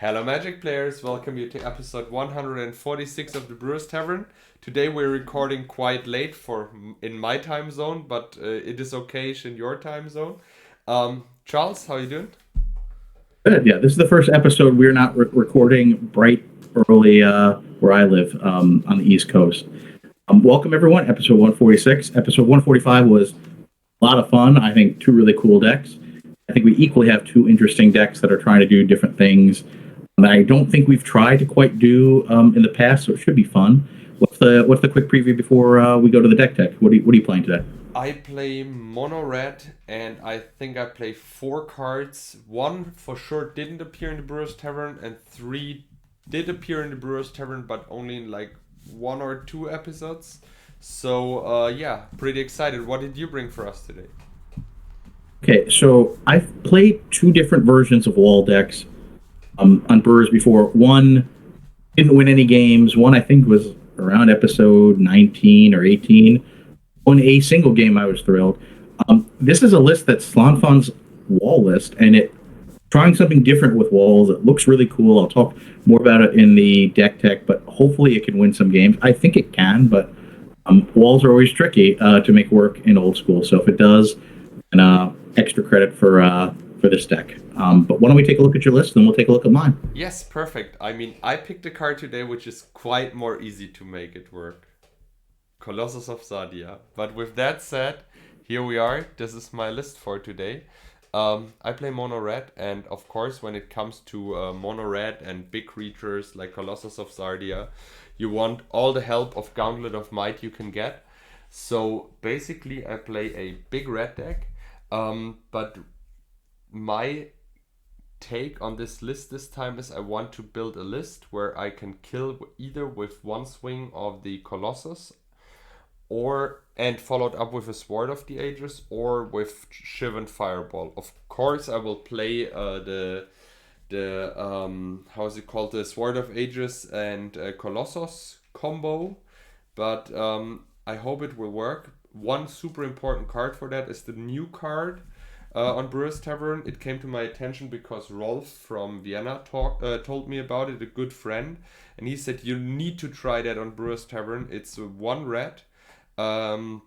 Hello, Magic players! Welcome you to episode 146 of the Brewers Tavern. Today we're recording quite late in my time zone, but it is okay in your time zone. Charles, how you doing? Good. Yeah, this is the first episode we're not recording bright early where I live on the East Coast. Welcome everyone. Episode 146. Episode 145 was a lot of fun. I think two really cool decks. I think we equally have two interesting decks that are trying to do different things that I don't think we've tried to quite do in the past. So it should be fun. What's the quick preview before we go to the deck tech? What are you playing today? I play mono red, and I think I play 4 cards. 1 for sure didn't appear in the Brewers Tavern, and 3 did appear in the Brewers Tavern, but only in like 1 or 2 episodes. So yeah, pretty excited. What did you bring for us today? Okay, so I've played 2 different versions of wall decks on Brewers before. One didn't win any games. One I think was around episode 19 or 18. Won a single game. I was thrilled. This is a list that's Slanfon's wall list, and it trying something different with walls. It looks really cool. I'll talk more about it in the deck tech, but hopefully it can win some games. I think it can, but walls are always tricky to make work in old school. So if it does, and extra credit for this deck. But why don't we take a look at your list, and we'll take a look at mine. Yes, perfect. I mean, I picked a card today which is quite more easy to make it work. Colossus of Sardia. But with that said, here we are. This is my list for today. I play mono red, and of course when it comes to mono red and big creatures like Colossus of Sardia, you want all the help of Gauntlet of Might you can get. So basically I play a big red deck, but my take on this list this time is I want to build a list where I can kill either with one swing of the Colossus and followed up with a Sword of the Ages or with Shivan Fireball. Of course I will play the how is it called, the Sword of Ages and Colossus combo, but I hope it will work. One super important card for that is the new card on Brewers Tavern. It came to my attention because Rolf from Vienna told me about it, a good friend, and he said you need to try that on Brewers Tavern. It's 1 red from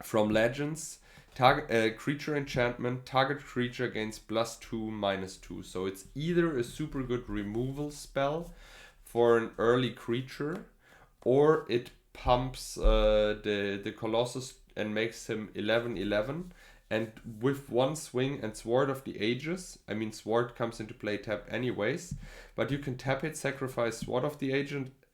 Legends. Target creature enchantment, target creature gains +2/-2. So it's either a super good removal spell for an early creature, or it pumps the Colossus and makes him 11/11. And with one swing and Sword of the Ages, I mean Sword comes into play tap anyways, but you can tap it, sacrifice Sword of the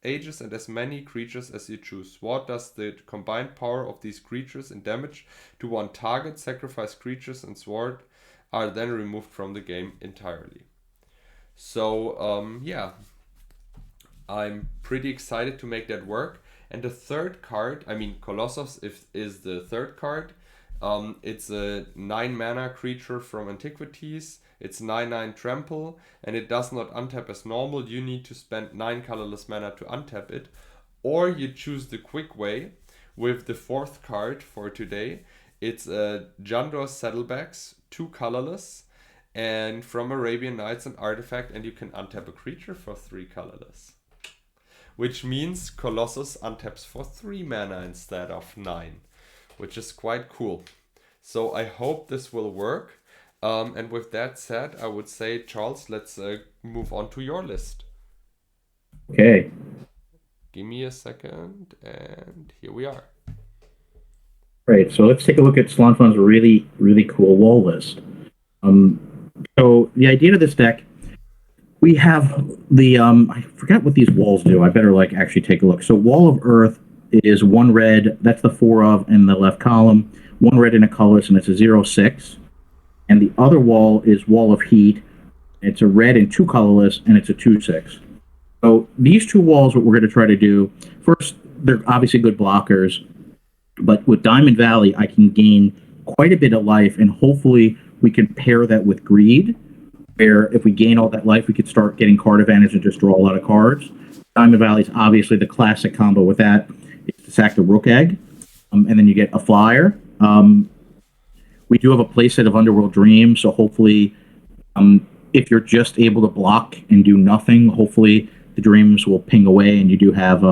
Ages and as many creatures as you choose. Sword does the combined power of these creatures in damage to one target. Sacrifice creatures and Sword are then removed from the game entirely. So yeah, I'm pretty excited to make that work. And the third card, I mean Colossus is the third card. It's a 9 mana creature from Antiquities. It's 9/9 trample, and it does not untap as normal. You need to spend 9 colorless mana to untap it, or you choose the quick way with the 4th card for today. It's a Jandor's Saddlebags, 2 colorless, and from Arabian Nights an artifact, and you can untap a creature for 3 colorless. Which means Colossus untaps for 3 mana instead of 9, which is quite cool. So I hope this will work. And with that said, I would say, Charles, let's move on to your list. Okay. Give me a second, and here we are. Great. So let's take a look at Slanfon's really, really cool wall list. So the idea of this deck, we have the I forgot what these walls do. I better actually take a look. So Wall of Earth is 1 red. That's the 4 of in the left column. 1 red and a colorless, and it's a 0/6. And the other wall is Wall of Heat. It's a red and 2 colorless, and it's a 2/6. So these 2 walls, what we're going to try to do, first, they're obviously good blockers, but with Diamond Valley, I can gain quite a bit of life, and hopefully we can pair that with Greed, where if we gain all that life, we could start getting card advantage and just draw a lot of cards. Diamond Valley is obviously the classic combo with that. It's to sack the Rook Egg, and then you get a flyer. We do have a playset of Underworld Dream, so hopefully if you're just able to block and do nothing, hopefully the dreams will ping away, and you do have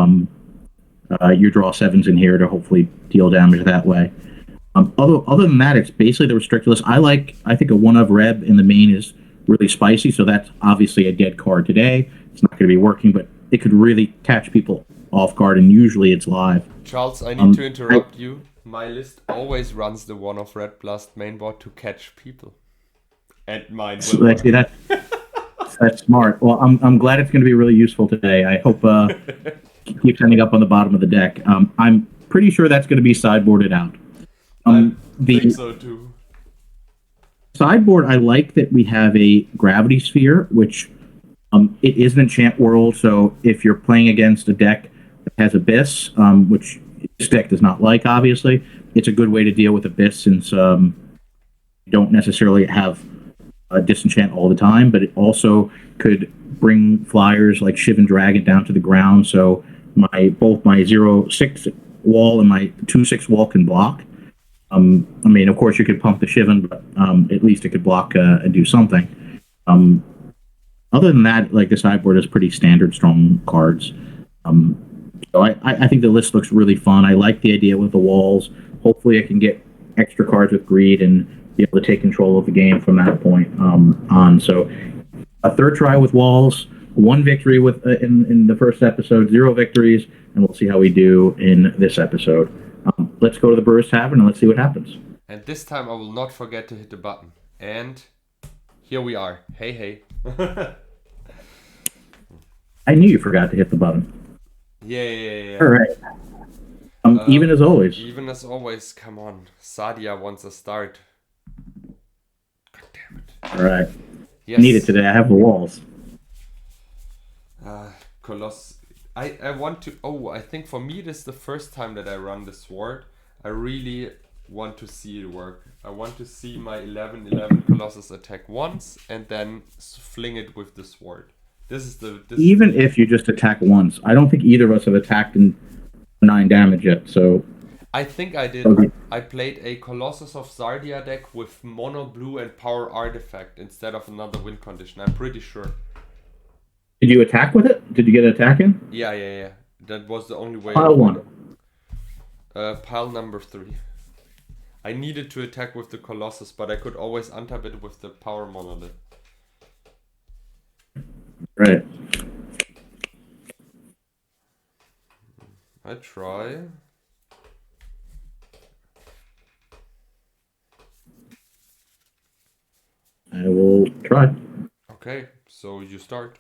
you draw sevens in here to hopefully deal damage that way. Other than that, it's basically the restricted list. I think a one of Reb in the main is really spicy, so that's obviously a dead card today. It's not going to be working, but it could really catch people off guard, and usually it's live. Charles, I need to interrupt you. My list always runs the one of Red Blast mainboard to catch people. And mine will. See that. That's smart. Well, I'm glad it's going to be really useful today. I hope keeps ending up on the bottom of the deck. I'm pretty sure that's going to be sideboarded out. I think so too. Sideboard, I like that we have a gravity sphere, which it is an enchant world. So if you're playing against a deck that has Abyss, which this deck does not like, obviously, it's a good way to deal with Abyss since you don't necessarily have disenchant all the time, but it also could bring flyers like Shivan Dragon down to the ground. So both my 0/6 wall and my 2/6 wall can block. I mean, of course, you could pump the Shivan, but at least it could block and do something. Other than that, like the sideboard is pretty standard strong cards. So I think the list looks really fun. I like the idea with the walls. Hopefully, I can get extra cards with greed and be able to take control of the game from that point on. So a third try with walls, 1 victory with in the first episode, 0 victories, and we'll see how we do in this episode. Let's go to the Brewers Tavern and let's see what happens. And this time I will not forget to hit the button. And here we are. Hey, hey. I knew you forgot to hit the button. Yeah. All right. Even as always. Even as always. Come on. Sadia wants a start. God damn it. All right. Yes. Need it today. I have the walls. Coloss. I want to... Oh, I think for me this is the first time that I run the sword. I really want to see it work. I want to see my 11/11 Colossus attack once and then fling it with the sword. Even if you just attack once. I don't think either of us have attacked in 9 damage yet, so... I think I did. Okay. I played a Colossus of Zardia deck with mono blue and power artifact instead of another win condition. I'm pretty sure. Did you attack with it? Did you get an attack in? Yeah. That was the only way. Pile 1. Pile number 3. I needed to attack with the Colossus, but I could always untap it with the power monolith. Right. I try. I will try. Okay, so you start.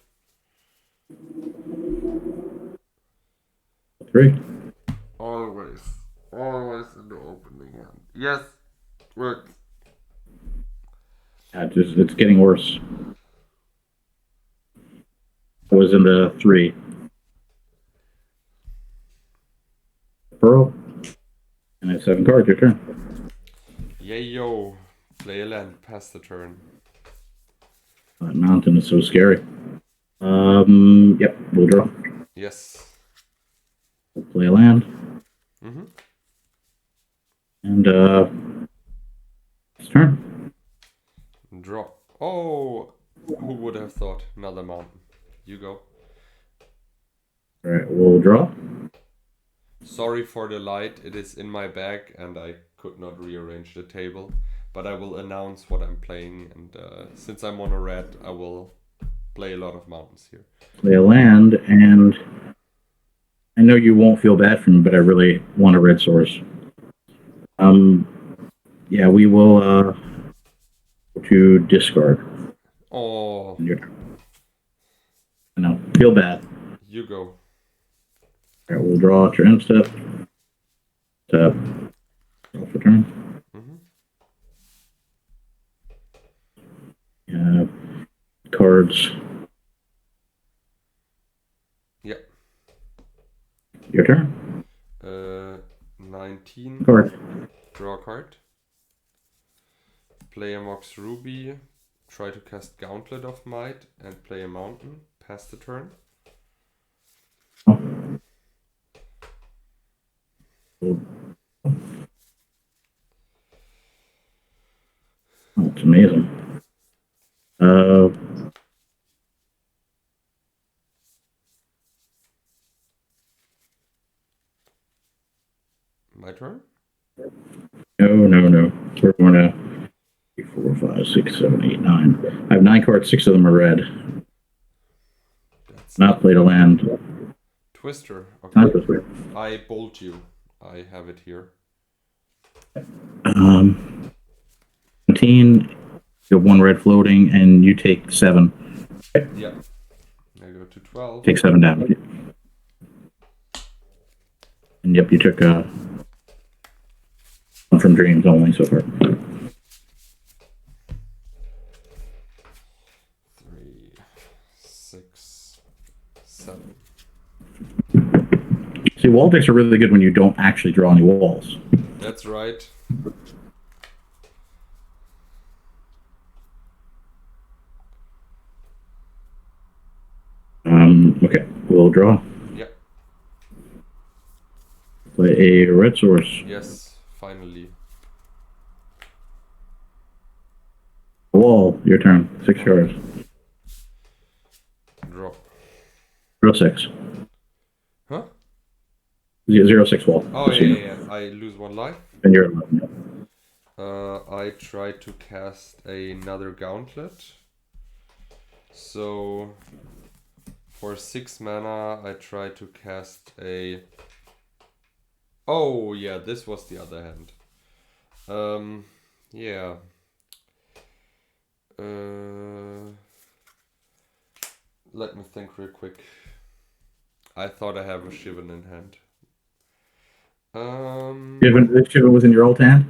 3. Always in the opening hand. Yes, worked. Yeah, it's getting worse. I was in the 3. Pearl. And I have 7 cards. Your turn. Yay, yo. Play a land. Pass the turn. That mountain is so scary. Yep, we'll draw. Yes. We'll play a land. Mm-hmm. And, it's turn. Draw. Oh, who would have thought? Another mountain. You go. Alright, we'll draw. Sorry for the light. It is in my bag and I could not rearrange the table. But I will announce what I'm playing. And since I'm on a red, I will play a lot of mountains here. Play a land, and I know you won't feel bad for me, but I really want a red source. Yeah, we will to discard. Oh. I know, feel bad. You go. All right, we'll draw at your end step. Tap. Draw for turn. Cards. Yep. Your turn. 19. Card. Draw a card. Play a Mox Ruby. Try to cast Gauntlet of Might and play a mountain. Pass the turn. Oh, it's amazing. My turn? No. We're going to 3, 4, 5, 6, 7, 8, 9. I have 9 cards. 6 of them are red. That's Not played a land. Twister. Okay. Not Twister. I bolt you. I have it here. 17. You have 1 red floating, and you take 7. Yeah. I go to 12. Take 7 damage. And yep, you took one from dreams only so far. 3, 6, 7. See, wall decks are really good when you don't actually draw any walls. That's right. Okay, we'll draw. Yeah. Play a red source. Yes, finally. Wall, your turn. 6 cards. Draw. 0-6. Huh? 0-6 wall. Oh, yeah. I lose 1 life. And you're 11. I try to cast another gauntlet. So for 6 mana, I try to cast a. Oh yeah, this was the other hand. Yeah. Let me think real quick. I thought I have a Shivan in hand. Shivan was in your old hand?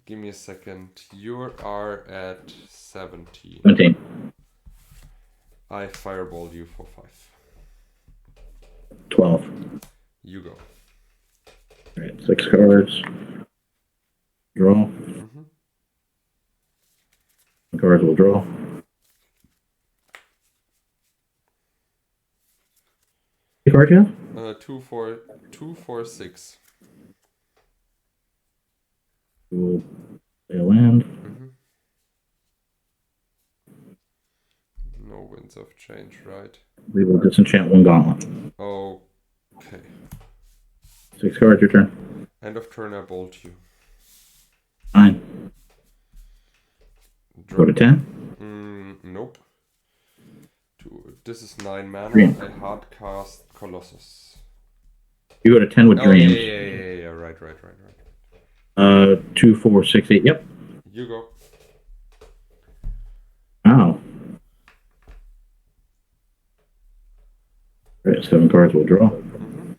Give me a second. You are at 17. 17. I fireball you for 5. 12. You go. Alright, 6 cards. Draw. Mm-hmm. Cards will draw. What card you have? 2, 4, 6. We'll play a land. Mm-hmm. No winds of change, right? We will disenchant 1 gauntlet. Okay. 6 cards, your turn. End of turn, I bolt you. 9. Go to 10. Nope. This is 9 mana. Green. I hard cast Colossus. You go to 10 with dreams. Yeah. Right. 2, 4, 6, 8. Yep. You go. Wow. All right, 7 cards will draw. Mm-hmm.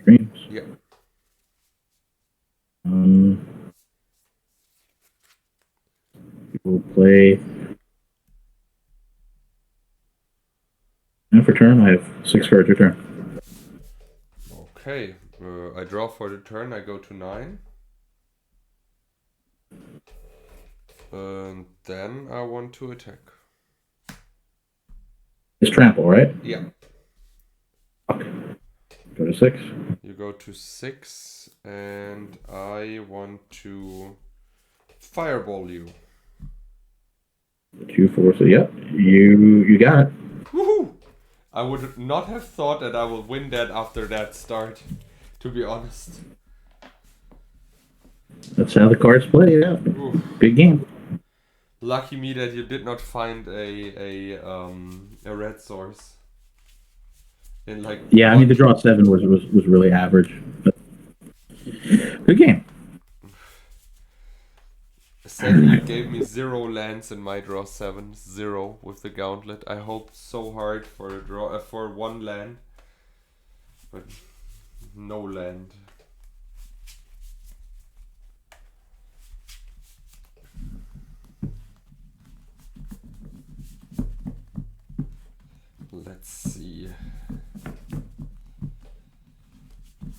Dreams. Yeah. We'll play. And for turn, I have 6 cards your turn. Okay. I draw for the turn. I go to 9. And then I want to attack. It's trample, right? Yeah. Okay. Go to 6. You go to 6, and I want to fireball you. 2, 4, so yep, you got it. Woohoo! I would not have thought that I will win that after that start, to be honest. That's how the cards play, yeah. Oof. Big game. Lucky me that you did not find a red source. In like Yeah, I mean the draw 7 was really average. But good game. Sadly, you gave me 0 lands in my draw 7, 0 with the gauntlet. I hoped so hard for a draw for 1 land, but no land. Let's see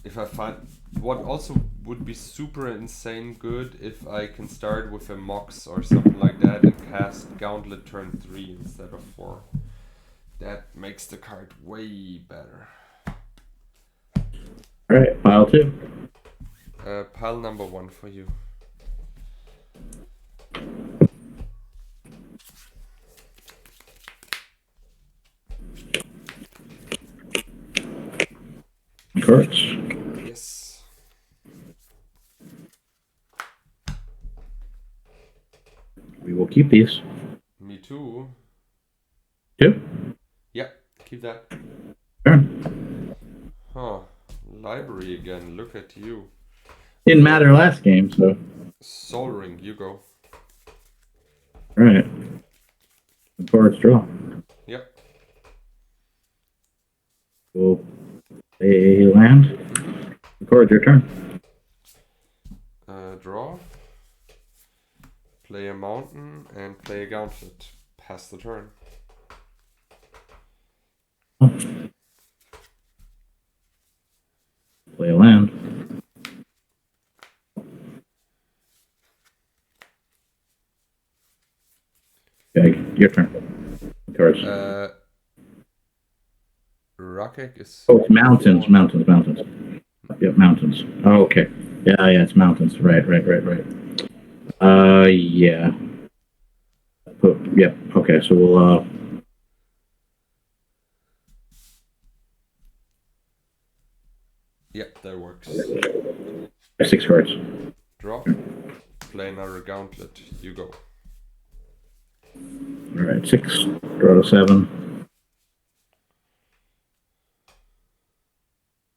if I find. What also would be super insane good if I can start with a Mox or something like that and cast Gauntlet turn 3 instead of 4. That makes the card way better. Alright, pile 2. Pile number 1 for you. cards. Yes. We will keep these. Me too. 2. Yeah, keep that. Turn. Huh. Library again. Look at you. Didn't matter last game, so. Soul Ring, you go. Alright. Cards draw. Yep. We'll play a land. Cards, your turn. Draw. Play a mountain and play a gauntlet. Pass the turn. Play a land. Okay, your turn. Cards. Rakek is. Oh, it's mountains. Yep, mountains. Oh, okay. Yeah, it's mountains. Right. Yeah. Yep. Okay, so we'll Yep, that works. 6 cards. Draw. Play another gauntlet. You go. All right, 6. Draw to 7.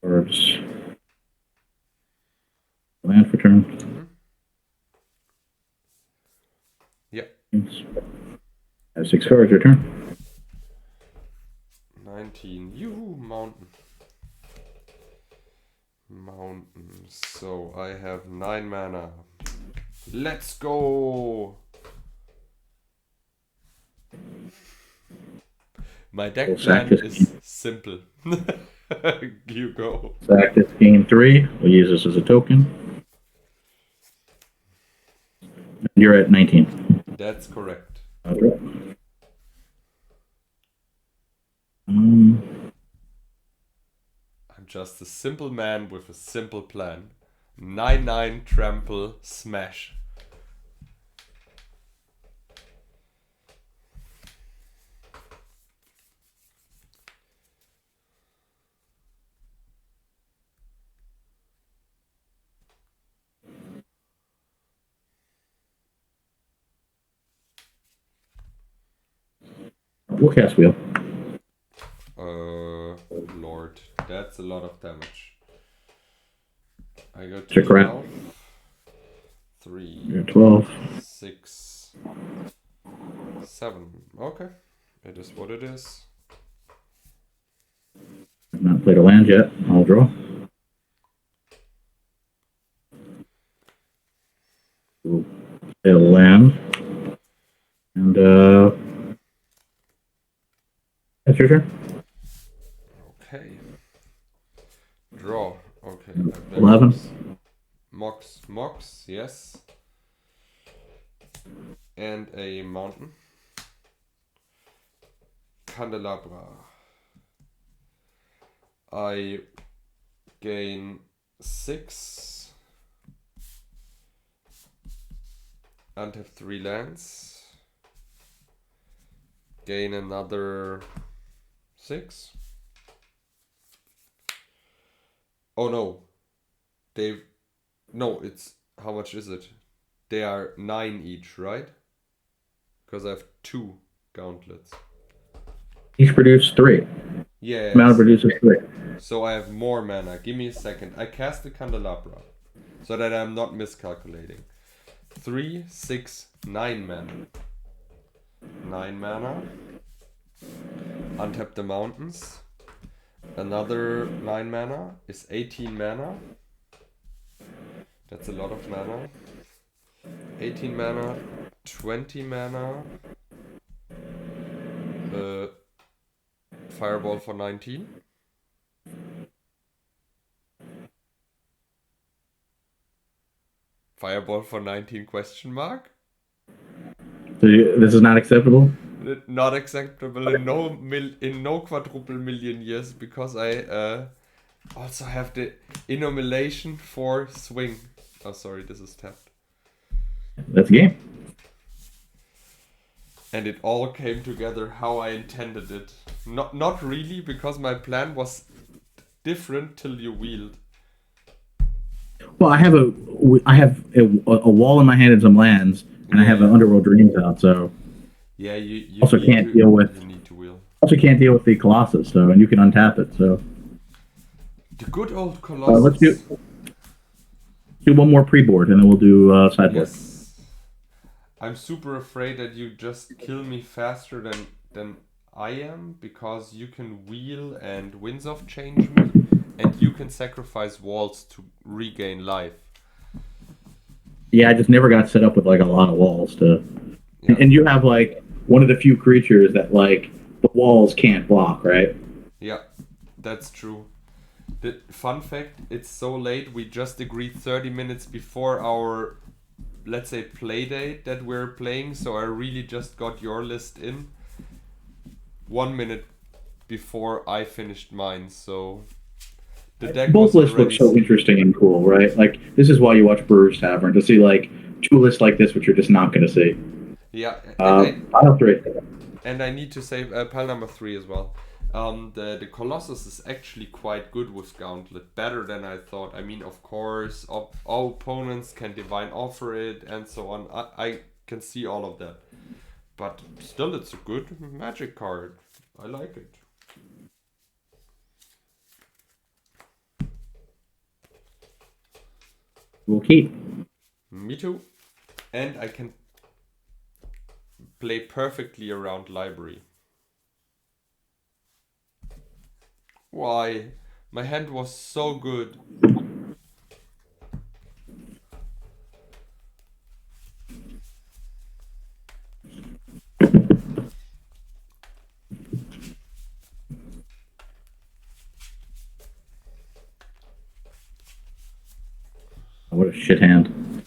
Cards. Land for turn. Yep. Have 6 cards. Your turn. 19. You mountain. So I have 9 mana. Let's go. My deck plan is simple. You go. Sack this, gain 3. We'll use this as a token. You're at 19. That's correct. I'm just a simple man with a simple plan. 9/9 trample smash. We'll cast wheel. Lord, that's a lot of damage. I go to Check 12. 3. You're 12. 6. 7. Okay. It is what it is. I've not played a land yet. I'll draw. We'll play a land. And that's your turn. Okay. Draw. Okay. 11. Mox, yes. And a mountain. Candelabra. I gain 6 and have 3 lands. Gain another 6. Oh no. No, it's, how much is it? They are 9 each, right? Because I have 2 gauntlets. Each produce 3. Yeah. Mana produces 3. So I have more mana. Give me a second. I cast the candelabra so that I'm not miscalculating. 3, 6, 9 mana. 9 mana. Untap the mountains. Another 9 mana is 18 mana. That's a lot of mana. 18 mana, 20 mana. Fireball for 19. Fireball for 19 question mark? So this is not acceptable? Not acceptable in no quadruple million years, because I also have the Innomilation for swing. Oh, sorry, this is tapped. That's a game. And it all came together how I intended it. Not really, because my plan was different till you wheeled. Well, I have a wall in my hand and some lands, and I have an Underworld Dreams out. So Yeah, you also need can't to deal with you need to wheel. also can't deal with the Colossus. So and you can untap it. So The good old let's Colossus. do one more pre-board, and then we'll do sideboard. Yes. I'm super afraid that you just kill me faster than I am, because you can wheel and winds of change me, and you can sacrifice walls to regain life. Yeah, I just never got set up with like a lot of walls to, Yeah. and you have like one of the few creatures that like the walls can't block, right? Yeah, that's true. The fun fact, it's so late, we just agreed 30 minutes before our, let's say, play date that we're playing, so I really just got your list in 1 minute before I finished mine, so the deck Both was lists look already so interesting and cool, right? Like this is why you watch Brewers Tavern to see like two lists like this, which you're just not going to see. Yeah, and Final three. I need to say pile number 3 as well. The Colossus is actually quite good with Gauntlet, better than I thought. I mean, of course, all opponents can divine offer it and so on. I can see all of that, but still, it's a good magic card. I like it. We'll keep. Me too, and I can play perfectly around library. Why? My hand was so good. What a shit hand.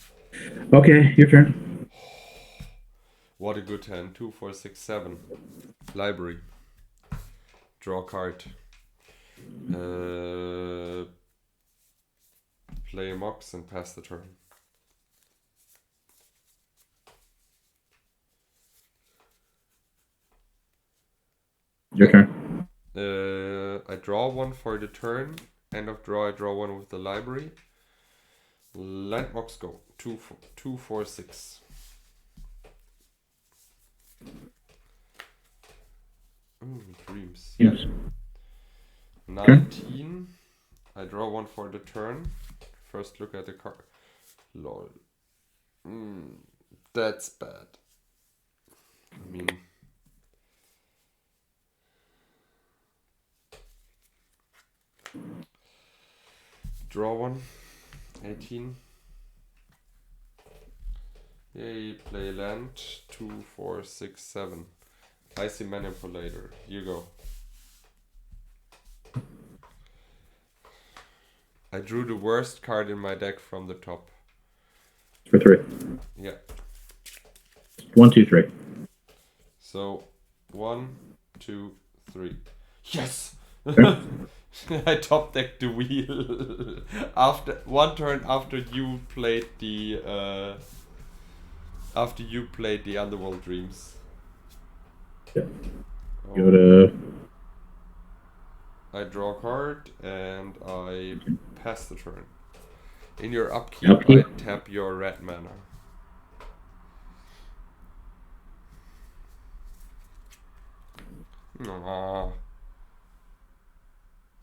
Okay, your turn. What a good hand. 2, 4, 6, 7. Library. Draw card. Play a Mox and pass the turn. Your turn. I draw one for the turn. End of draw, I draw one with the library. Land Mox go. 2, 4, 6. Ooh, dreams. Yes. 19. I draw one for the turn. First look at the card. Lol. That's bad. I mean, draw one. 18. Yay, play land. 2, 4, 6, 7. Icy Manipulator. You go. I drew the worst card in my deck from the top. For 3. Yeah. 1, 2, 3. So 1, 2, 3. Yes! Okay. I top decked the wheel after one turn after you played the Underworld Dreams. Yeah. Go to. I draw a card and I pass the turn. In your upkeep, Upkeep. I tap your red mana. Aww.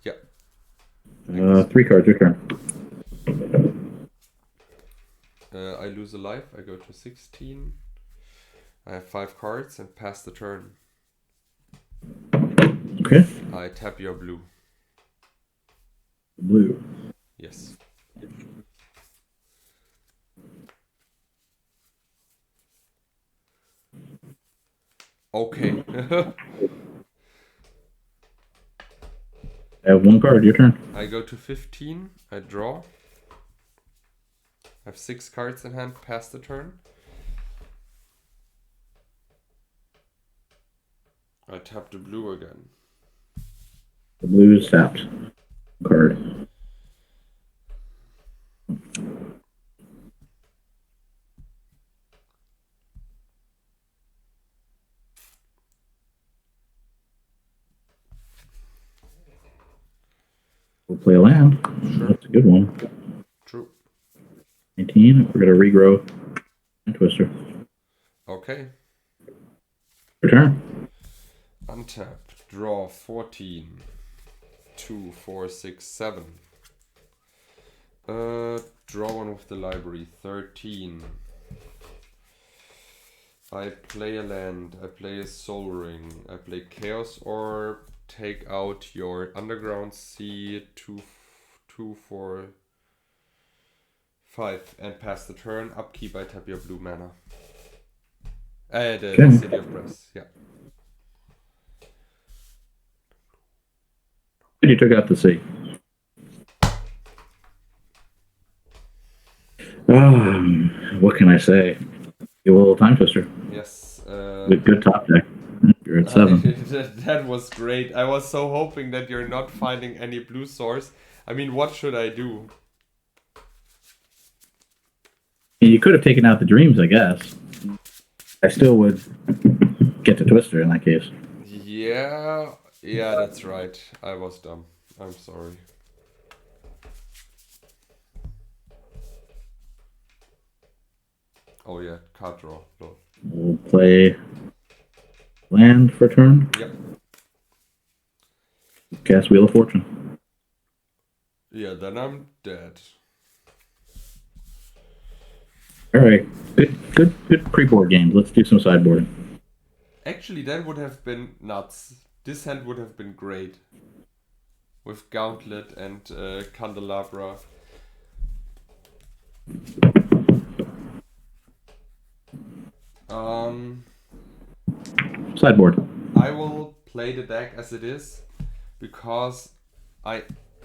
Yeah. 3 cards. Your turn. I lose a life. I go to 16. I have 5 cards and pass the turn. Okay. I tap your blue. Blue. Yes. Okay. I have 1 card. Your turn. I go to 15. I draw. I have 6 cards in hand. Pass the turn. I tap the blue again. The blue is tapped. Card. We'll play a land. Sure. That's a good one. True. 19. We're going to regrow and Twister. Okay. Return. Untap. Draw 14. 2, 4, 6, 7. Draw one with the library. 13. I play a land. I play a Soul Ring. I play Chaos Orb. Take out your Underground Sea. 2, 4, 5. And pass the turn. Upkeep. I tap your blue mana. The City of Brass. Yeah. You took out the sea. What can I say? You a little time twister. Yes. Good top deck. You're at 7. That was great. I was so hoping that you're not finding any blue source. I mean, what should I do? You could have taken out the dreams, I guess. I still would get to Twister in that case. Yeah, that's right. I was dumb. I'm sorry. Oh yeah, card draw. Lord. We'll play land for turn. Yep. Cast Wheel of Fortune. Yeah, then I'm dead. All right, good pre-board games. Let's do some sideboarding. Actually, that would have been nuts. This hand would have been great. With Gauntlet and Candelabra. Sideboard. I will play the deck as it is because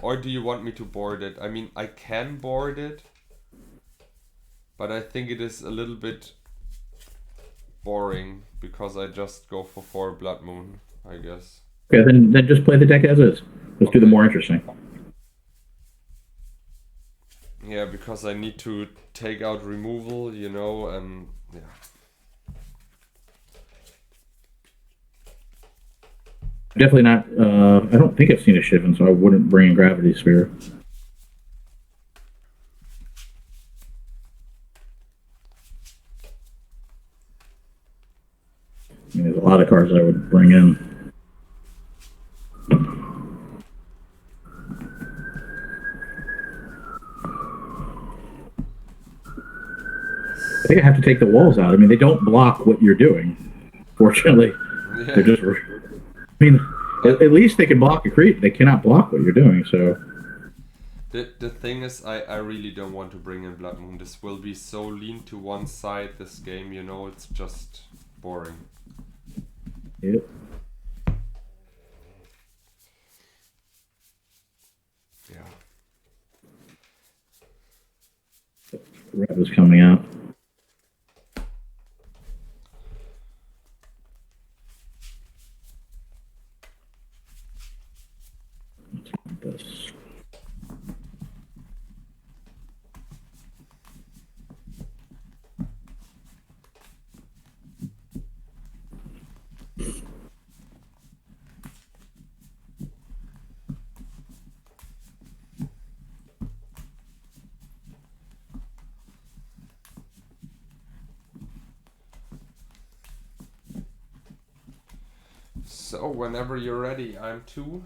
or do you want me to board it? I mean, I can board it, but I think it is a little bit boring because I just go for 4 Blood Moon, I guess. Okay, then just play the deck as is. Let's do the more interesting. Yeah, because I need to take out removal, and yeah. Definitely not. I don't think I've seen a Shivan, so I wouldn't bring in Gravity Sphere. I mean, there's a lot of cards I would bring in. I think I have to take the walls out. I mean, they don't block what you're doing. Fortunately, Yeah. they're just. I mean, at least they can block a creep. They cannot block what you're doing. So. The thing is, I really don't want to bring in Blood Moon. This will be so lean to one side. This game, it's just boring. Yep. Yeah. Red was coming out. This. So whenever you're ready, I'm 2.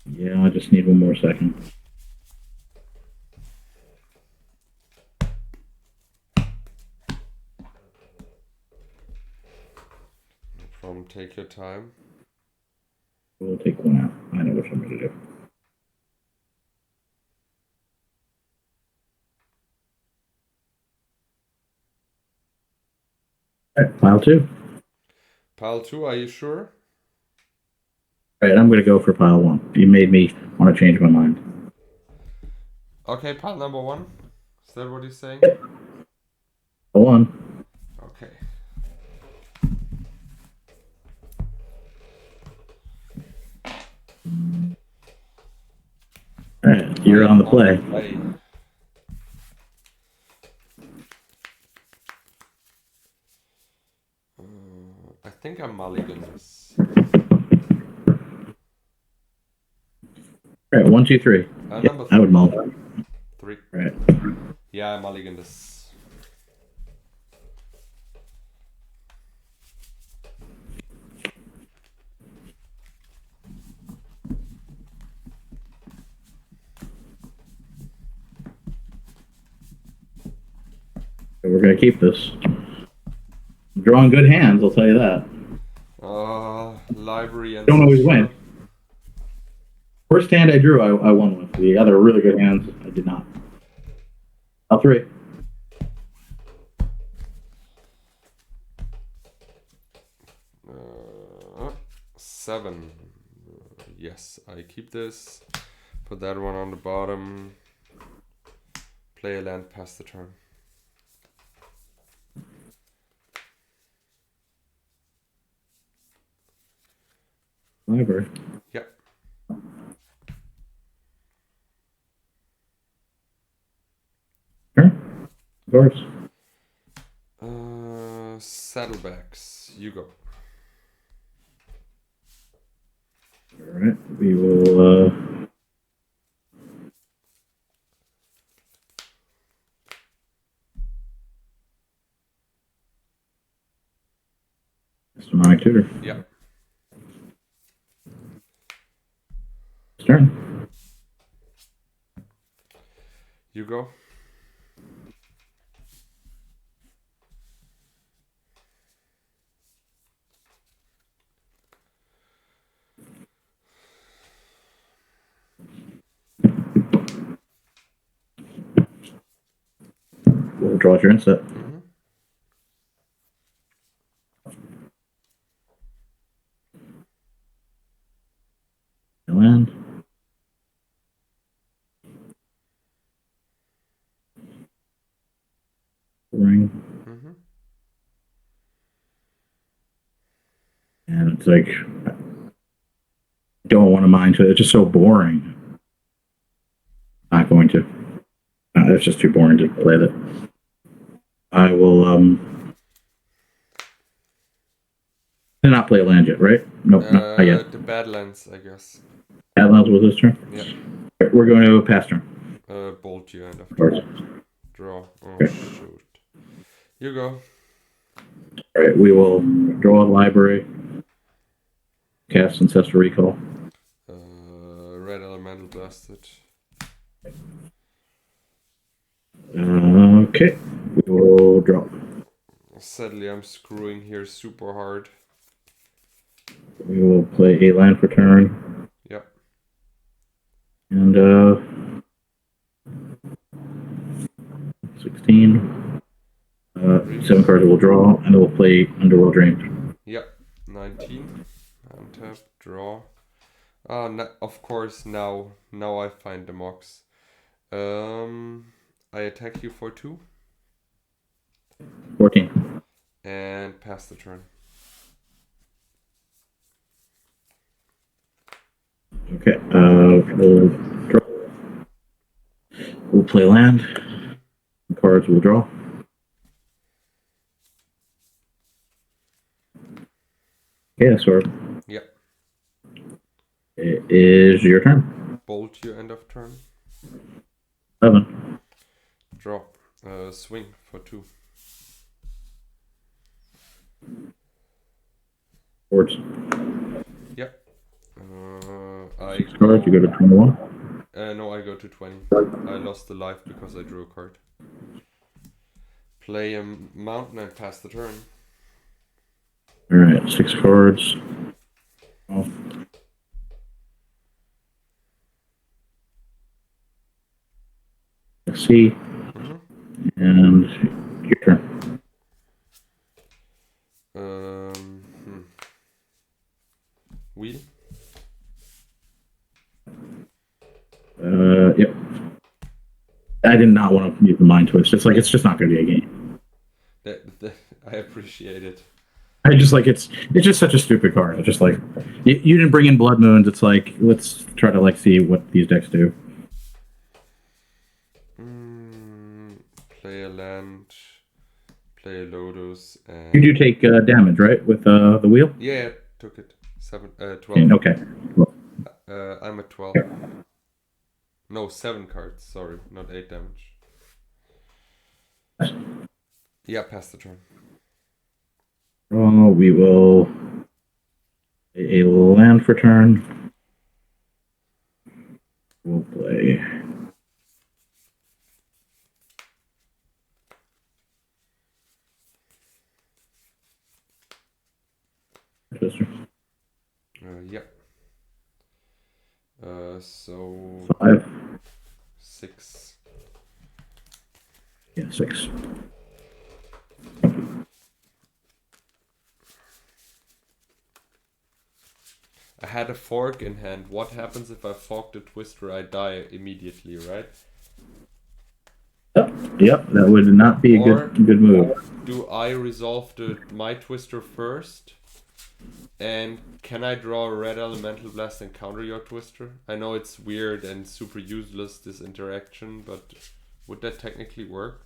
Yeah, I just need one more second. No problem, take your time. We'll take one out. I know what I'm going to do. All right, pile 2. Pile 2, are you sure? All right, I'm going to go for pile 1. You made me want to change my mind. Okay, pile number 1. Is that what he's saying? Yep. Pile 1. Okay. All right, you're on the play. I think I'm mulligan this. 1, 2, 3. Number 3. I would mull. 3. Right. Yeah, I mulligan this. We're going to keep this. I'm drawing good hands, I'll tell you that. Library and don't always win. First hand I drew, I won with. The other really good hands, I did not. All 3. 7. Yes, I keep this. Put that one on the bottom. Play a land, pass the turn. Library. Yep. Sure. Of course. Saddlebacks. You go. Alright, we will my tutor. Yep. Turn. You go. We'll draw your inset. Land. Ring. And it's like, I don't want to mind to. It's just so boring. Not going to. It's just too boring to play that. I will not play a land yet, right? Nope, not yet. The Badlands, I guess. Badlands was this turn? Yeah. We're going to pass turn. Bolt you end of course. Draw. Oh, okay. Shoot. You go. Alright, we will draw a library. Cast Ancestral Recall. Red Elemental Blasted. Okay, we will draw. Sadly, I'm screwing here super hard. We will play a land for turn. Yep. And 16. 7 cards we'll draw, and then we'll play Underworld Dream. Yep. 19. Untap, draw. Of course, now I find the mocks. I attack you for 2. 14. And pass the turn. Okay, we'll draw. We'll play land. Cards we'll draw. Okay, so Yep. It is your turn. Bolt you end of turn. 7. Draw. Swing for 2. Boards. Yep. 6 cards, you go to 21. No, I go to 20. I lost the life because I drew a card. Play a mountain and pass the turn. Alright, 6 cards. Oh. Let's see. And your turn. Wheel. Yep. I did not want to use the mind twist. It's like it's just not going to be a game. I appreciate it. I just like it's just such a stupid card. It's just like you didn't bring in Blood Moons. It's like let's try to like see what these decks do. Play a land. Play a Lotus. And... You do take damage, right, with the wheel? Yeah, took it. 12. Okay. I'm at 12. No, 7 cards. Sorry, not 8 damage. Yeah, pass the turn. Oh, we will play a land for turn. We'll play. Twister. Yeah. So 5. 6. Yeah, 6. I had a fork in hand. What happens if I fork the twister? I die immediately, right? Yep, that would not be a Or good move. do I resolve my twister first? And can I draw a red elemental blast and counter your twister? I know it's weird and super useless, this interaction, but would that technically work?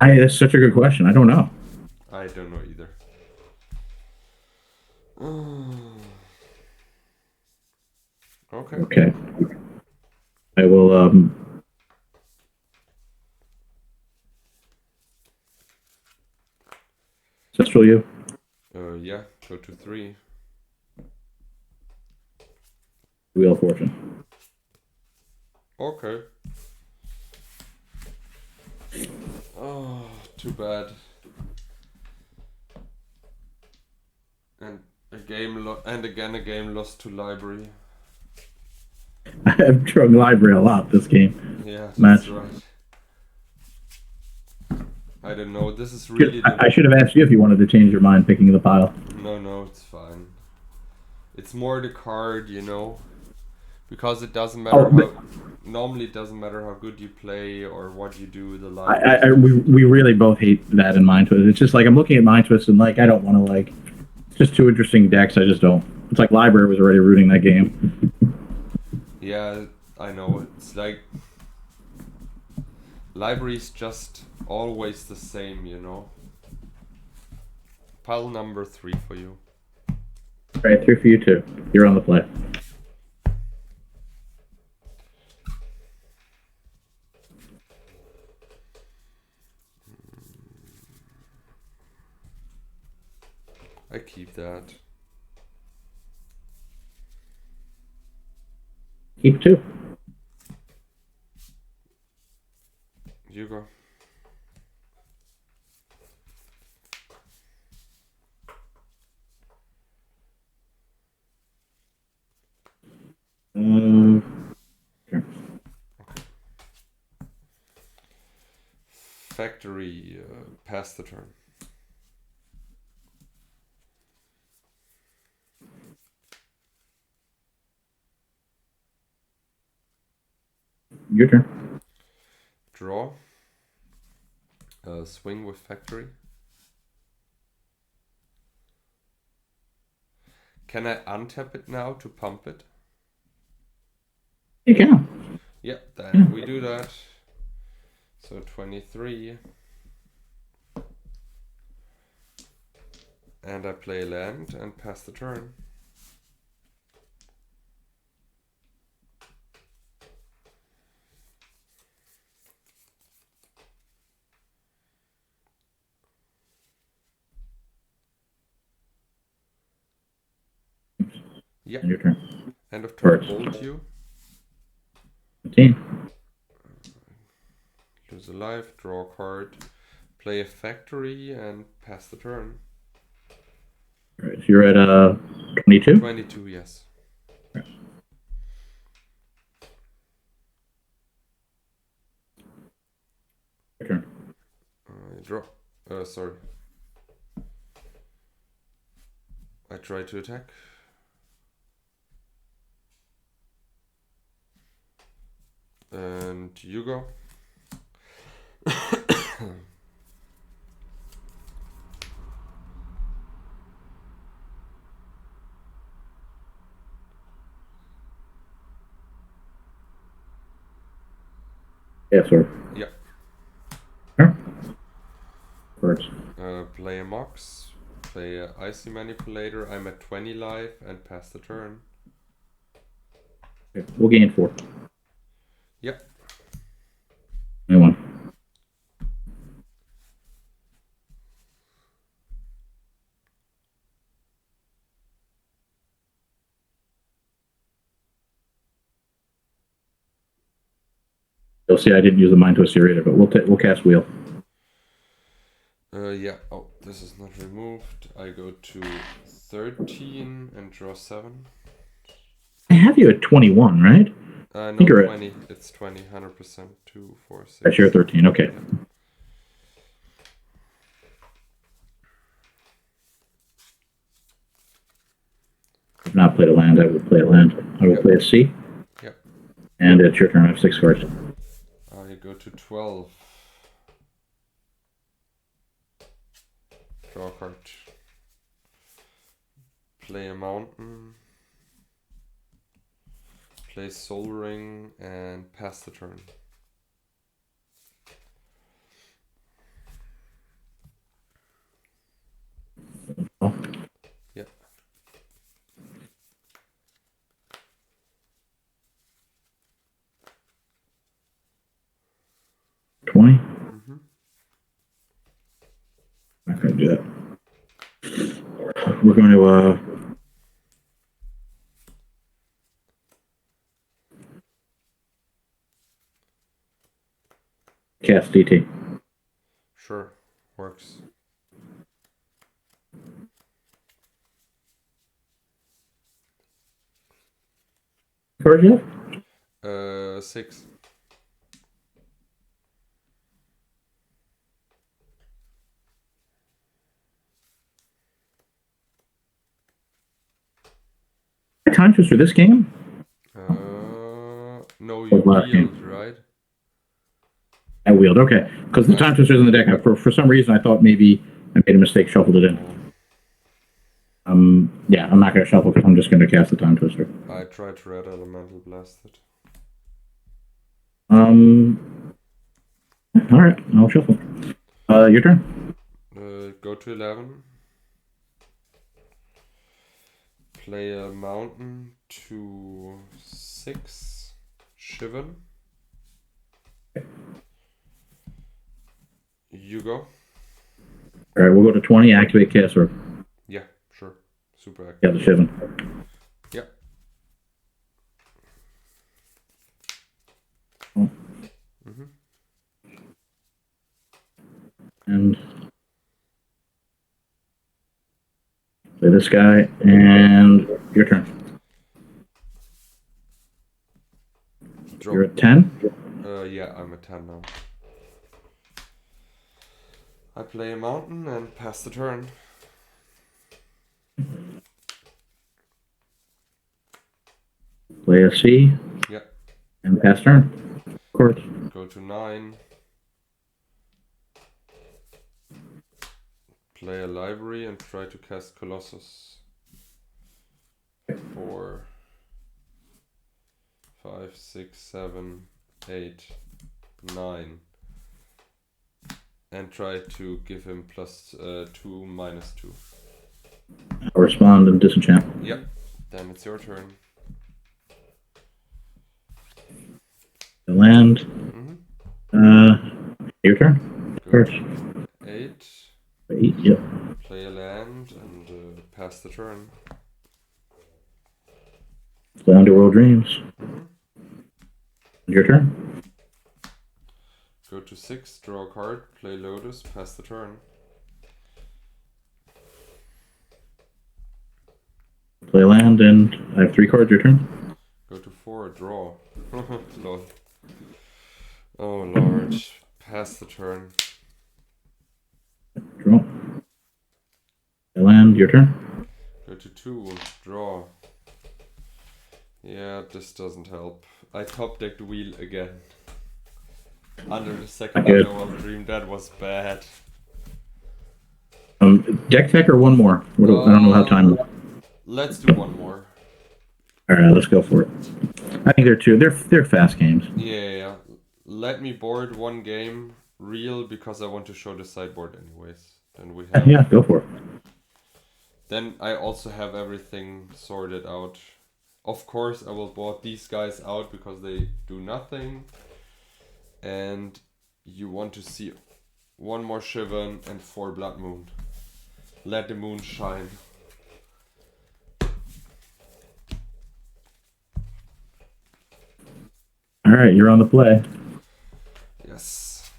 That's such a good question. I don't know. I don't know either. Okay. Okay. I will Ancestral you. Yeah, go to 3. Wheel of Fortune. Okay. Oh, too bad. And again a game lost to library. I've drunk library a lot this game. Yeah, that's Match. right. I don't know. This is really. I should have asked you if you wanted to change your mind picking the pile. No, it's fine. It's more the card, you know, because it doesn't matter normally it doesn't matter how good you play or what you do. The we really both hate that in Mind Twist. It's just like I'm looking at Mind Twist and like I don't want to like. It's just 2 interesting decks. I just don't. It's like Library was already rooting that game. Yeah, I know. It's like library's just always the same, you know. Pile number 3 for you. All right, 3 for you too. You're on the play. I keep that. Keep 2. You go. Sure. Factory, pass the turn. Your turn. Draw. Swing with factory. Can I untap it now to pump it? You can. Yeah, then we do that. So 23. And I play land and pass the turn. Yeah. Your turn. End of turn. First. Bolt you. 15. Lose a life. Draw a card. Play a factory and pass the turn. All right, so you're at 22? 22, yes. Right. Your turn. Draw. Sorry. I try to attack. And you go. Yeah, sir. Yeah. Sure. First. Play a Mox. Play a Icy Manipulator. I'm at 20 life and pass the turn. Okay, we'll gain 4. Yep. I won. You'll see I didn't use the Mind Twister either, but we'll cast Wheel. Yeah. Oh, this is not removed. I go to 13 and draw 7. I have you at 21, right? No, think you're 20. It's 20, 100%. 2, 4, 6. That's your 13. Okay. I've not played a land. I would play a land. I will play a C. Yep. And it's your turn. I have 6 cards. I go to 12. Draw a card. Play a mountain. Play Soul Ring and pass the turn. Oh. Yep. $20. Mm-hmm. I'm not going to do that. We're going to cast DT. Sure. Works. Card yet? 6. Time twister this game? No, you wield, right? I wheeled, okay. Because the time twister's in the deck. For some reason, I thought maybe I made a mistake, shuffled it in. Yeah, I'm not going to shuffle because I'm just going to cast the time twister. I tried to red elemental blast it. All right, I'll shuffle. Your turn. Go to 11. Play a mountain to 6. Shivan. You go. All right, we'll go to 20. Activate cast or. Yeah, sure. Super active. Yeah, the Shivan. Yep. Oh. And play this guy, and your turn. Drop. You're at 10? Yeah, I'm at 10 now. I play a mountain and pass the turn. Play a C. Yep. And pass turn. Of course. Go to 9. Play a library and try to cast Colossus. 4, 5, 6, 7, 8, 9. And try to give him plus 2, minus 2. I'll respond and disenchant. Yep. Then it's your turn. The land. Your turn. First. 8. 8, yep. Play a land and pass the turn. Play Underworld Dreams. Your turn. Go to 6, draw a card, play Lotus, pass the turn. Play land, and I have 3 cards. Your turn. Go to 4, draw. Lol. Oh lord. Pass the turn. Draw. Play land. Your turn. Go to 2, draw. Yeah, this doesn't help. I top decked wheel again. Under the second Underworld Dream, that was bad. Deck tech or one more? I don't know how time. Let's do one more. All right, let's go for it. I think they're fast games. Yeah. Let me board one game real because I want to show the sideboard anyways. Then we have. Yeah, go for it. Then I also have everything sorted out. Of course, I will board these guys out because they do nothing. And you want to see one more Shivan and 4 Blood Moon. Let the moon shine. All right, you're on the play. Yes.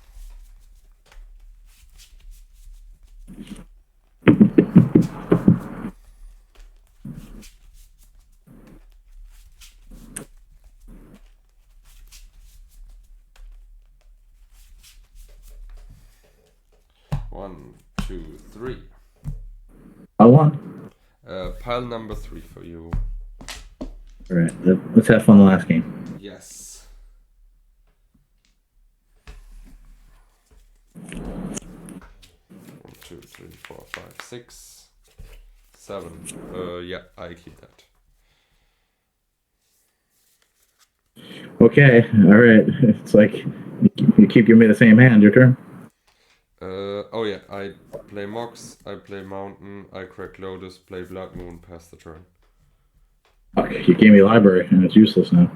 One, two, three. Pile 1. Pile number 3 for you. All right, let's have fun the last game. Yes. 1, 2, 3, 4, 5, 6, 7. Yeah, I keep that. Okay, all right. It's like you keep giving me the same hand. Your turn. Oh yeah, I play Mox, I play Mountain, I crack Lotus, play Blood Moon, pass the turn. Okay, you gave me library, and it's useless now.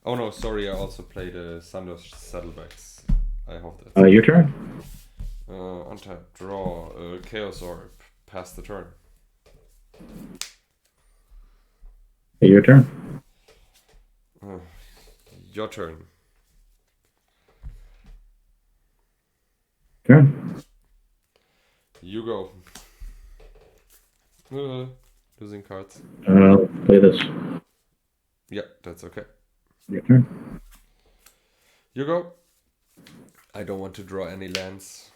Oh no, sorry, I also play the Sanders Saddlebacks. I hope that's Your turn. untap, draw, Chaos Orb, pass the turn. Hey, your turn. Your turn. Turn. You go. Losing cards. Play this. Yeah, that's okay. Your turn. You go. I don't want to draw any lands.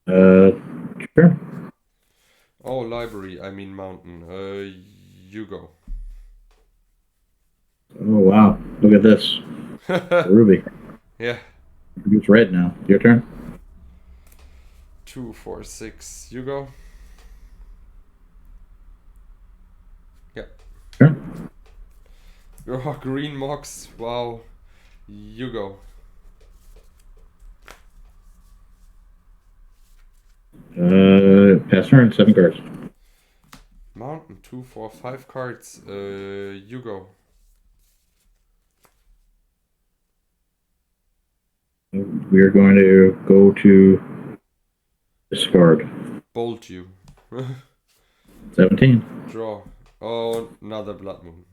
Sure. Oh, library, I mean mountain. You go. Oh wow! Look at this. Ruby. Yeah. It's red now. Your turn. 2, 4, 6. You go. Yeah. Sure. Oh, green Mox. Wow. You go. Pass turn. 7 cards. Mountain, 2, 4, 5 cards. You go. We are going to go to discard. Bolt you. 17. Draw. Oh, another Blood Moon.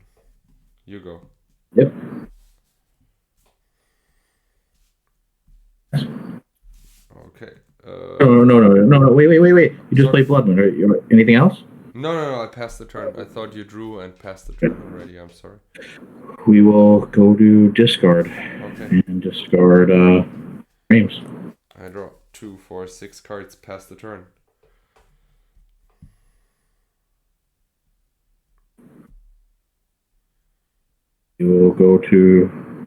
You go. Yep. Okay. No. Wait. You just played Blood Moon. Anything else? No, I passed the turn. I thought you drew and passed the turn already. I'm sorry. We will go to discard. Okay. And discard frames. I draw 2, 4, 6 cards, pass the turn. We will go to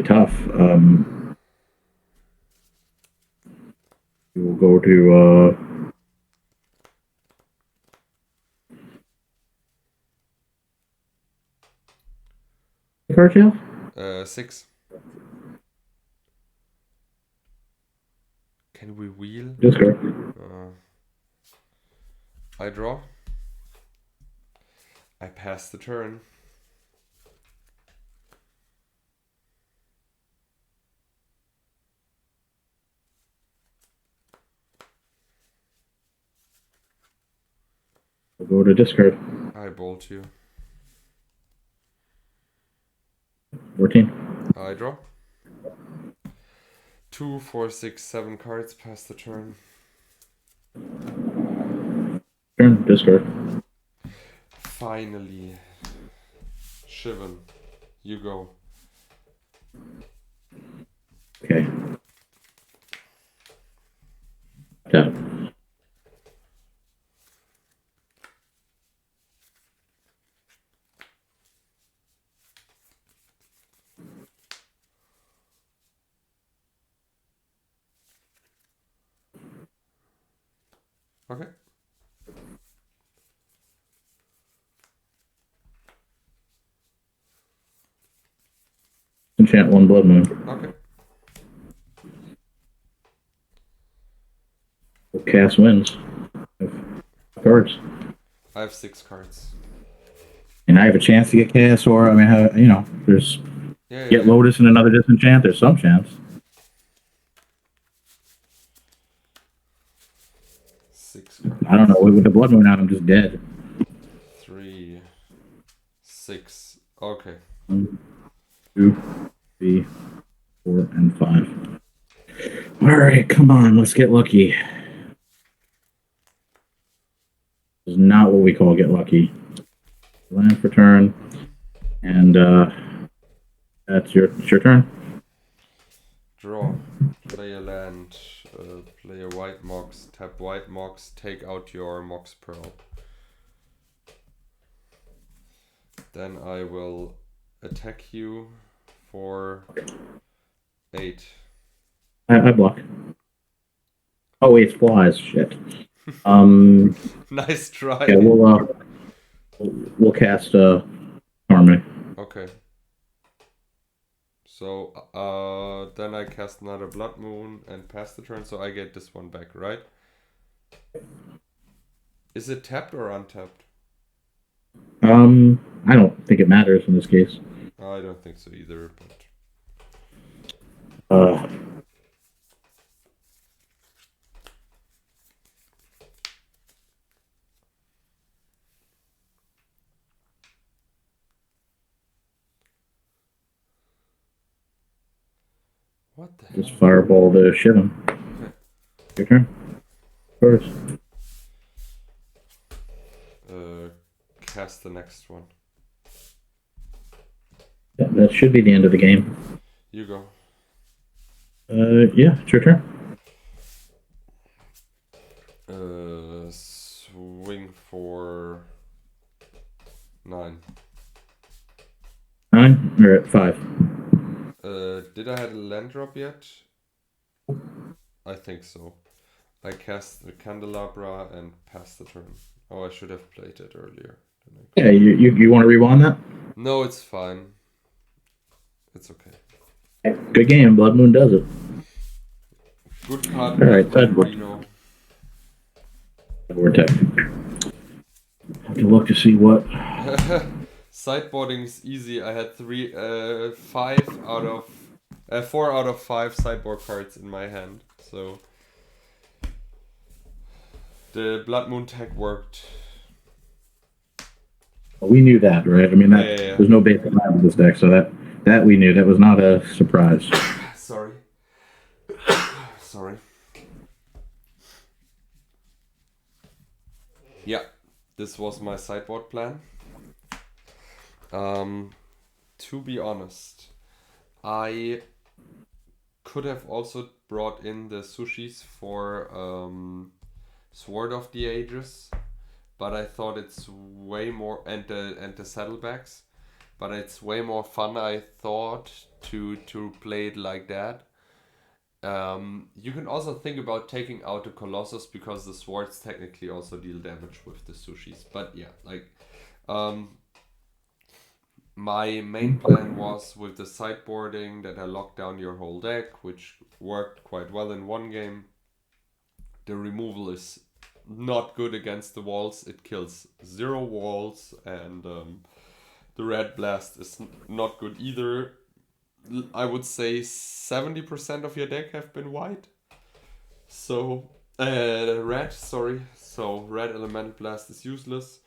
tough. We will go to card shelf. 6. Can we wheel? Discard. I draw. I pass the turn. We'll go to discard. I bolt you. 14. I draw. 2, 4, 6, 7 cards, pass the turn. Turn. Discard. Finally. Shivan. You go. Okay. Tap. Okay. enchant one Blood Moon. Okay. Cast wins. Cards. I have 6 cards. And I have a chance to get Chaos Aura. I mean, there's Yeah, get Lotus and another disenchant. There's some chance. 6 cards. I don't know. With the Blood Moon out, I'm just dead. 3, 6. Okay. 1, 2, 3, 4, and 5. All right, come on. Let's get lucky. This is not what we call get lucky. Land for turn, and it's your turn. Draw. Play a land. Play a white mox. Tap white mox. Take out your mox pearl. Then I will attack you for 8. I block. Oh wait, it's flies. Shit. Nice try. Yeah, we'll cast Harmony. Okay. So then I cast another Blood Moon and pass the turn, so I get this one back, right? Is it tapped or untapped? I don't think it matters in this case. I don't think so either, but what the just hell? fireball the shit on. Okay. Your turn. First. Cast the next one. Yeah, that should be the end of the game. You go. Yeah, it's your turn. Swing for 9. 9 or at 5. Did I have a land drop yet? I think so. I cast the Candelabra and pass the turn. Oh, I should have played it earlier. Yeah, you want to rewind that? No, it's fine. It's okay. Good game. Blood Moon does it. Good card. All right, sideboard. Reno. Vortex. Have to look to see what. Sideboarding is easy. I had 4 out of 5 sideboard cards in my hand, so the Blood Moon tag worked. We knew that, right? I mean, Yeah. There's no basic lab with this deck, so that we knew. That was not a surprise. Sorry. Sorry. Yeah, this was my sideboard plan. To be honest, I could have also brought in the sushis for Sword of the Ages, but I thought it's way more, and the saddlebags, but it's way more fun, I thought, to play it like that. You can also think about taking out the Colossus, because the swords technically also deal damage with the sushis. But yeah, like my main plan was with the sideboarding that I locked down your whole deck, which worked quite well in one game. The removal is not good against the walls. It kills 0 walls, and the red blast is not good either. I would say 70% of your deck have been white. So red, sorry. So red elemental blast is useless.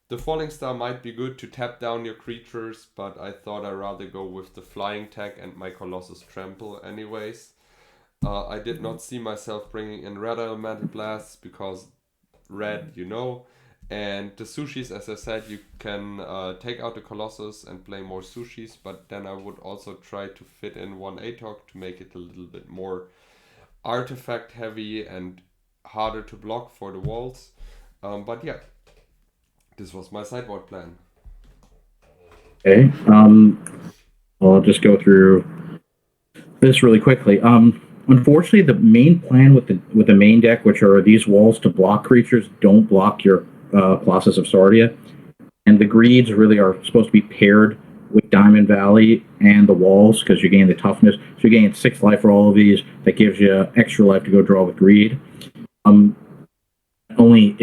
The Falling Star might be good to tap down your creatures, but I thought I'd rather go with the flying tag and my Colossus Trample anyways. I did not see myself bringing in red elemental blasts, because red, and the sushis, as I said, you can take out the Colossus and play more sushis, but then I would also try to fit in one ATOC to make it a little bit more artifact heavy and harder to block for the walls. But yeah, this was my sideboard plan. Okay. I'll just go through this really quickly. Unfortunately, the main plan with the main deck, which are these walls to block creatures, don't block your Colossus of Sardia, and the greeds really are supposed to be paired with Diamond Valley and the walls because you gain the toughness. So you gain 6 life for all of these. That gives you extra life to go draw with Greed. Only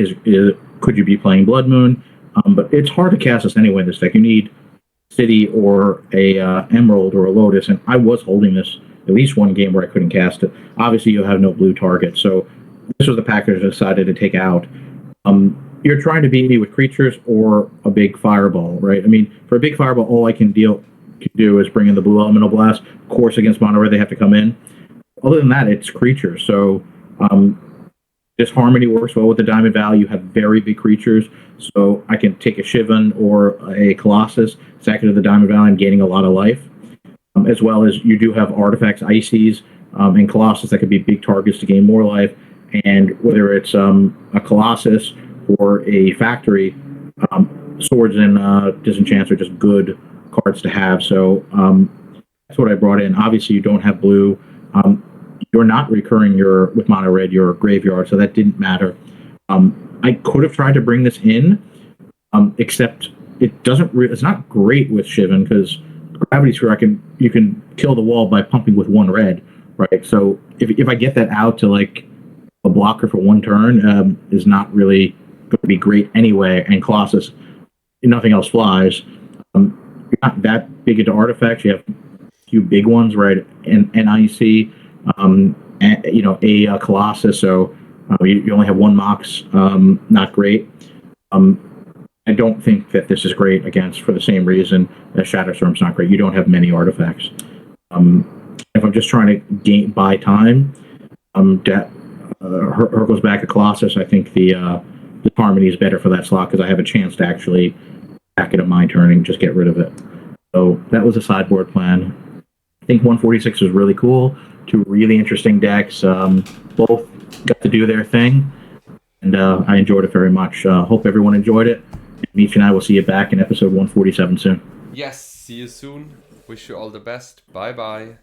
could you be playing Blood Moon, but it's hard to cast this anyway in this deck. You need City or a Emerald or a Lotus, and I was holding this at least one game where I couldn't cast it. Obviously, you have no blue target, so this was the package I decided to take out. You're trying to beat me with creatures or a big fireball, right? I mean, for a big fireball, all I can do is bring in the blue elemental blast. Of course, against mono red, they have to come in. Other than that, it's creatures. So this Harmony works well with the Diamond Valley. You have very big creatures, so I can take a Shivan or a Colossus, sack it to the Diamond Valley, and gaining a lot of life. As well as you do have artifacts, Ices, and Colossus that could be big targets to gain more life. And whether it's a Colossus or a Factory, Swords and Disenchants are just good cards to have. So that's what I brought in. Obviously, you don't have blue. You're not recurring with mono red your graveyard, so that didn't matter. I could have tried to bring this in, except it doesn't. It's not great with Shivan because Gravity Sphere, you can kill the wall by pumping with 1 red, right? So if I get that out to like a blocker for 1 turn, is not really going to be great anyway. And Colossus, nothing else flies. You're not that big into artifacts. You have a few big ones, right? And NIC. And, a Colossus, so you only have 1 Mox, not great. I don't think that this is great against for the same reason that Shatterstorm's not great. You don't have many artifacts. If I'm just trying to buy time, her goes back to Colossus. I think the Harmony is better for that slot because I have a chance to actually back it at my turn and just get rid of it. So that was a sideboard plan. I think 146 was really cool. 2 really interesting decks. Both got to do their thing, and I enjoyed it very much. Hope everyone enjoyed it. Mitja and I will see you back in episode 147 soon. Yes, see you soon. Wish you all the best. Bye bye.